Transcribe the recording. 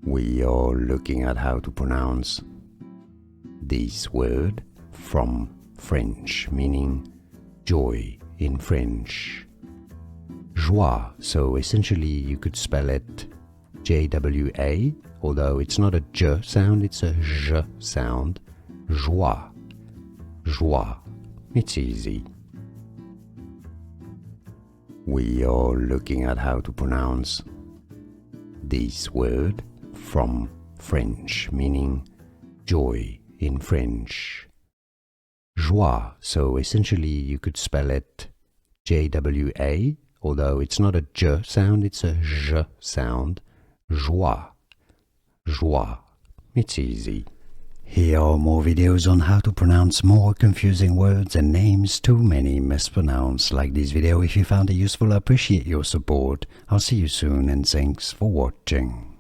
We are looking at how to pronounce this word from French, meaning joy in French. Joie, so essentially you could spell it J-W-A, although it's not a J sound, it's a J sound. Joie. Joie. It's easy. We are looking at how to pronounce this word from French, meaning joy in French. Joie, so essentially you could spell it J-W-A, although it's not a J sound, it's a J sound. Joie. Joie. It's easy. Here are more videos on how to pronounce more confusing words and names too many mispronounced. Like this video if you found it useful. I appreciate your support. I'll see you soon and thanks for watching.